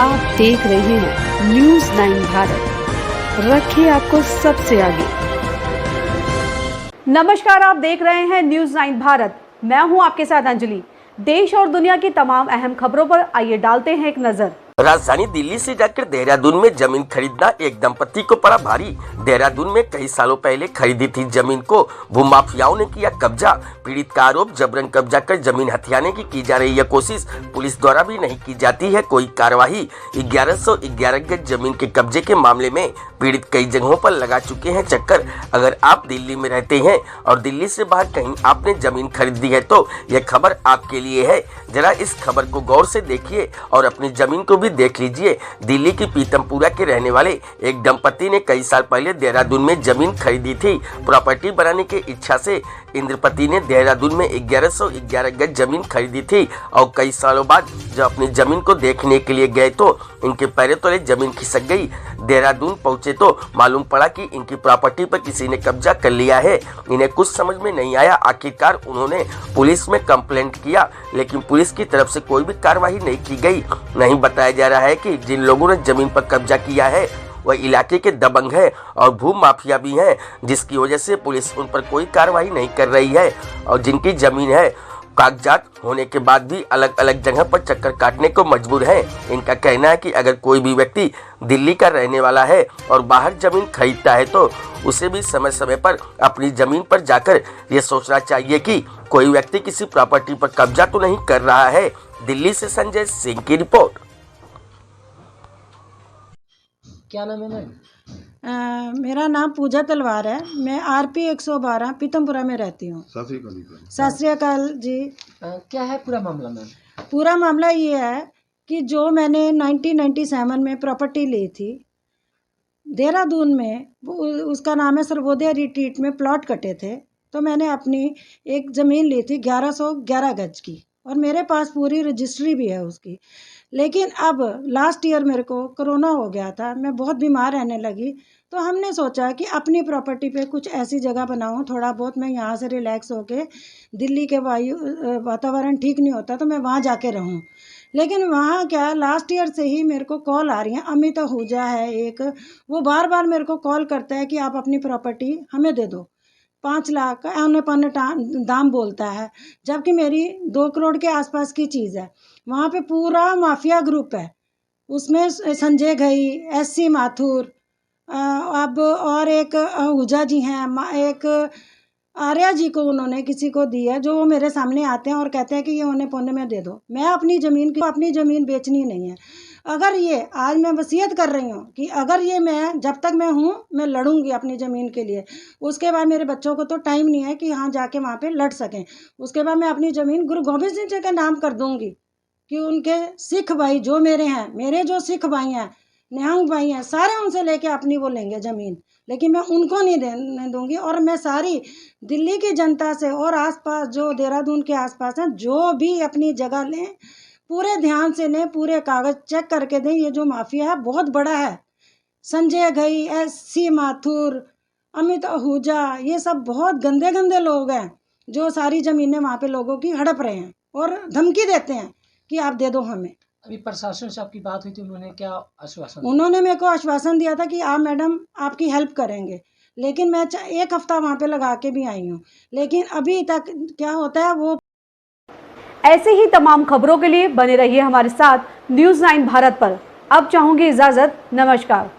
आप देख रहे हैं न्यूज़ 9 भारत। रखिए आपको सबसे आगे। नमस्कार, आप देख रहे हैं न्यूज़ 9 भारत। मैं हूं आपके साथ अंजलि। देश और दुनिया की तमाम अहम खबरों पर आइए डालते हैं एक नजर। राजधानी दिल्ली से जाकर देहरादून में जमीन खरीदना एक दंपति को पड़ा भारी। देहरादून में कई सालों पहले खरीदी थी जमीन को भूमाफियाओं ने किया कब्जा। पीड़ित का आरोप, जबरन कब्जा कर जमीन हथियाने की जा रही है कोशिश। पुलिस द्वारा भी नहीं की जाती है कोई कार्यवाही। 1111 गज जमीन के कब्जे के मामले में पीड़ित कई जगहों पर लगा चुके हैं चक्कर। अगर आप दिल्ली में रहते हैं और दिल्ली से बाहर कहीं आपने जमीन खरीदी है तो यह खबर आपके लिए है। जरा इस खबर को गौर से देखिए और अपनी जमीन को भी देख लीजिए। दिल्ली की पीतमपुरा के रहने वाले एक दंपति ने कई साल पहले देहरादून में जमीन खरीदी थी। प्रॉपर्टी बनाने की इच्छा से इंद्रपति ने देहरादून में 1111 गज जमीन खरीदी थी और कई सालों बाद जब अपनी जमीन को देखने के लिए गए तो इनके पैरों तले जमीन खिसक गई। देहरादून पहुंचे तो मालूम पड़ा कि इनकी प्रॉपर्टी पर किसी ने कब्जा कर लिया है। इन्हें कुछ समझ में नहीं आया। आखिरकार उन्होंने पुलिस में कंप्लेंट किया, लेकिन पुलिस की तरफ से कोई भी कार्रवाई नहीं की गई। नहीं बताया जा रहा है कि जिन लोगों ने जमीन पर कब्जा किया है वह इलाके के दबंग है और भू माफिया भी हैं, जिसकी वजह से पुलिस उन पर कोई कार्रवाई नहीं कर रही है। और जिनकी जमीन है कागजात होने के बाद भी अलग अलग जगह पर चक्कर काटने को मजबूर है। इनका कहना है कि अगर कोई भी व्यक्ति दिल्ली का रहने वाला है और बाहर जमीन खरीदता है तो उसे भी समय समय पर अपनी जमीन पर जाकर ये सोचना चाहिए कि कोई व्यक्ति किसी प्रॉपर्टी पर कब्जा तो नहीं कर रहा है। दिल्ली से संजय सिंह की रिपोर्ट। क्या नाम है मैम? मेरा नाम पूजा तलवार है। मैं RP 112 पीतमपुरा में रहती हूँ। सत श्री अकाल जी। क्या है पूरा मामला मैम? पूरा मामला ये है कि जो मैंने 1997 में प्रॉपर्टी ली थी देहरादून में, उसका नाम है सर्वोदय रिट्रीट में प्लॉट कटे थे। तो मैंने अपनी एक ज़मीन ली थी 1111 गज की और मेरे पास पूरी रजिस्ट्री भी है उसकी। लेकिन अब लास्ट ईयर मेरे को कोरोना हो गया था, मैं बहुत बीमार रहने लगी। तो हमने सोचा कि अपनी प्रॉपर्टी पे कुछ ऐसी जगह बनाऊं, थोड़ा बहुत मैं यहाँ से रिलैक्स होके, दिल्ली के वातावरण ठीक नहीं होता तो मैं वहाँ जाके रहूं। लेकिन वहाँ क्या लास्ट ईयर से ही मेरे को कॉल आ रही हैं। अमित आहूजा है एक, वो बार बार मेरे को कॉल करता है कि आप अपनी प्रॉपर्टी हमें दे दो। 5 लाख का आने पाने दाम बोलता है, जबकि मेरी 2 करोड़ के आसपास की चीज़ है। वहाँ पे पूरा माफिया ग्रुप है, उसमें संजय घई, SC माथुर, अब और एक आहूजा जी हैं, एक आर्या जी को उन्होंने किसी को दी है, जो वो मेरे सामने आते हैं और कहते हैं कि ये होने पौने में दे दो। मैं अपनी ज़मीन बेचनी नहीं है। अगर ये आज मैं वसीयत कर रही हूँ कि अगर ये मैं जब तक मैं हूँ मैं लड़ूंगी अपनी ज़मीन के लिए। उसके बाद मेरे बच्चों को तो टाइम नहीं है कि हाँ जाके वहाँ पे लड़ सकें। उसके बाद मैं अपनी ज़मीन गुरु गोबिंद सिंह जी के नाम कर दूँगी कि उनके सिख भाई जो मेरे हैं, मेरे जो सिख भाई हैं, निहंग भाई हैं, सारे उनसे लेके अपनी वो लेंगे ज़मीन, लेकिन मैं उनको नहीं देने दूँगी। और मैं सारी दिल्ली की जनता से और आसपास जो देहरादून के आसपास हैं, जो भी अपनी जगह लें पूरे ध्यान से लें, पूरे कागज़ चेक करके दें। ये जो माफिया है बहुत बड़ा है। संजय घई, SC माथुर, अमित आहूजा, ये सब बहुत गंदे गंदे लोग हैं जो सारी ज़मीनें वहाँ पे लोगों की हड़प रहे हैं और धमकी देते हैं कि आप दे दो हमें। अभी प्रशासन से आपकी बात हुई थी, उन्होंने क्या आश्वासन? उन्होंने मेरे को आश्वासन दिया था कि आप मैडम आपकी हेल्प करेंगे, लेकिन मैं 1 हफ्ता वहाँ पे लगा के भी आई हूँ, लेकिन अभी तक क्या होता है वो। ऐसे ही तमाम खबरों के लिए बने रहिए हमारे साथ न्यूज़ 9 भारत पर। अब चाहूंगी इजाजत। नमस्कार।